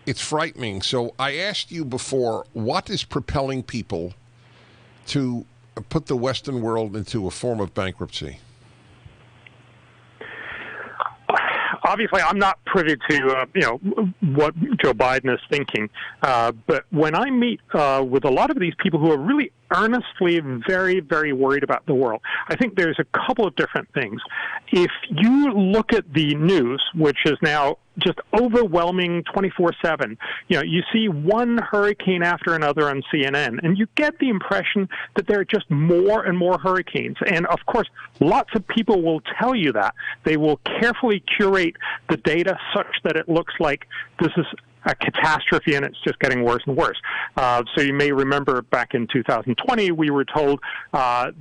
It's frightening. So I asked you before, what is propelling people to put the Western world into a form of bankruptcy? Obviously, I'm not privy to what Joe Biden is thinking, but when I meet with a lot of these people who are really earnestly very, very worried about the world, I think there's a couple of different things. If you look at the news, which is now just overwhelming 24/7, you see one hurricane after another on CNN, and you get the impression that there are just more and more hurricanes. And of course, lots of people will tell you that. They will carefully curate the data such that it looks like this is a catastrophe and it's just getting worse and worse. So you may remember back in 2020, we were told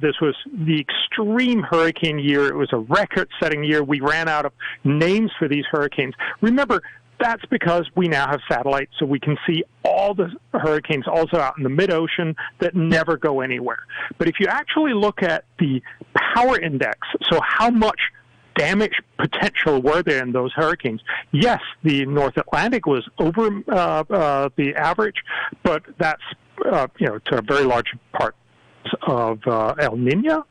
this was the extreme hurricane year. It was a record-setting year. We ran out of names for these hurricanes. Remember, that's because we now have satellites, so we can see all the hurricanes also out in the mid-ocean that never go anywhere. But if you actually look at the power index, so how much damage potential were there in those hurricanes? Yes, the North Atlantic was over the average, but that's to a very large part of El Niño.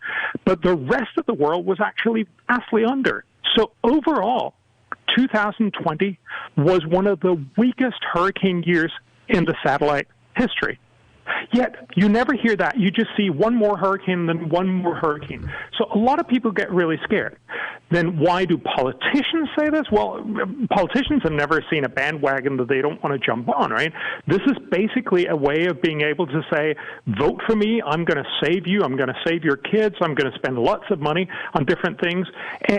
But the rest of the world was actually vastly under. So overall, 2020 was one of the weakest hurricane years in the satellite history. Yet, you never hear that. You just see one more hurricane, then one more hurricane. So a lot of people get really scared. Then why do politicians say this? Well, politicians have never seen a bandwagon that they don't want to jump on, right? This is basically a way of being able to say, vote for me, I'm going to save you, I'm going to save your kids, I'm going to spend lots of money on different things.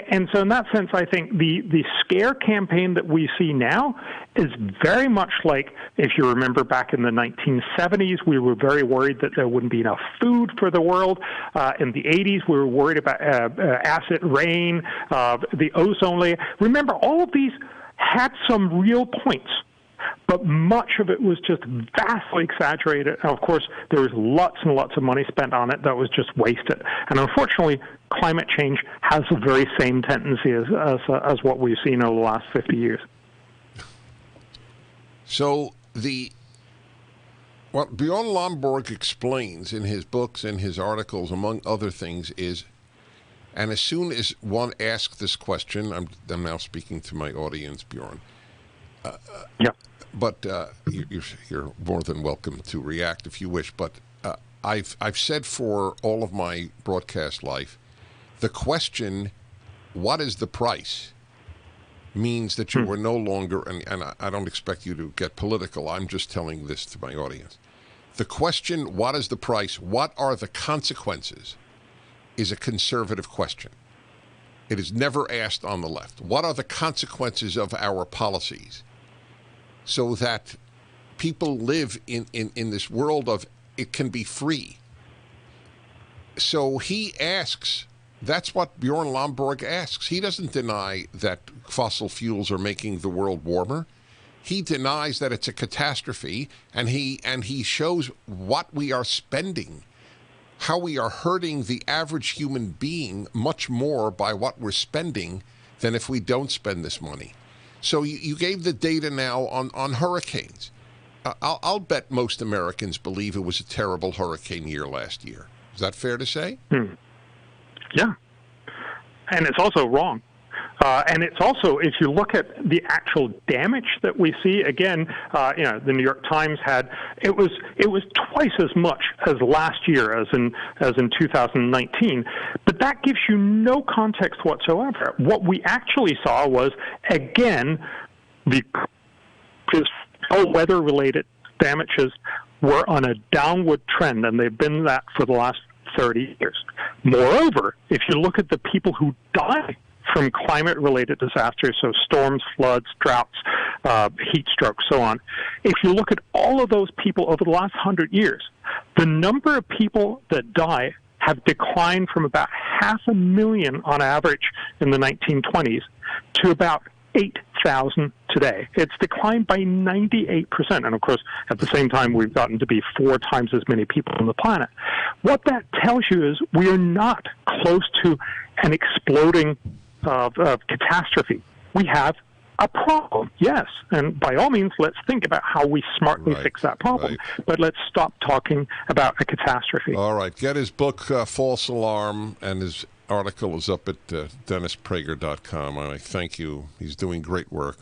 And so in that sense, I think the scare campaign that we see now is very much like, if you remember back in the 1970s, we were very worried that there wouldn't be enough food for the world. In the 80s, we were worried about acid rain, the ozone layer. Remember, all of these had some real points, but much of it was just vastly exaggerated. And of course, there was lots and lots of money spent on it that was just wasted. And unfortunately, climate change has the very same tendency as what we've seen over the last 50 years. So what Bjorn Lomborg explains in his books and his articles, among other things, is, and as soon as one asks this question, I'm now speaking to my audience, Bjorn. Yeah. But you're more than welcome to react if you wish. But I've said for all of my broadcast life, the question, what is the price, means that you are no longer, and I don't expect you to get political, I'm just telling this to my audience. The question, what is the price, what are the consequences, is a conservative question. It is never asked on the left. What are the consequences of our policies so that people live in this world of it can be free? So he asks, that's what Bjorn Lomborg asks. He doesn't deny that fossil fuels are making the world warmer. He denies that it's a catastrophe, and he shows what we are spending, how we are hurting the average human being much more by what we're spending than if we don't spend this money. So you gave the data now on hurricanes. I'll bet most Americans believe it was a terrible hurricane year last year. Is that fair to say? Yeah. And it's also wrong. And it's also, if you look at the actual damage that we see, again, the New York Times had, it was twice as much as last year as in 2019. But that gives you no context whatsoever. What we actually saw was, again, all weather-related damages were on a downward trend, and they've been that for the last 30 years. Moreover, if you look at the people who die from climate-related disasters, so storms, floods, droughts, heat strokes, so on, if you look at all of those people over the last 100 years, the number of people that die have declined from about 500,000 on average in the 1920s to about 8,000 today. It's declined by 98%. And of course, at the same time, we've gotten to be 4 times as many people on the planet. What that tells you is we are not close to an exploding catastrophe. We have a problem, yes. And by all means, let's think about how we smartly fix that problem. Right. But let's stop talking about a catastrophe. All right. Get his book, False Alarm, and his article is up at DennisPrager.com. I thank you. He's doing great work.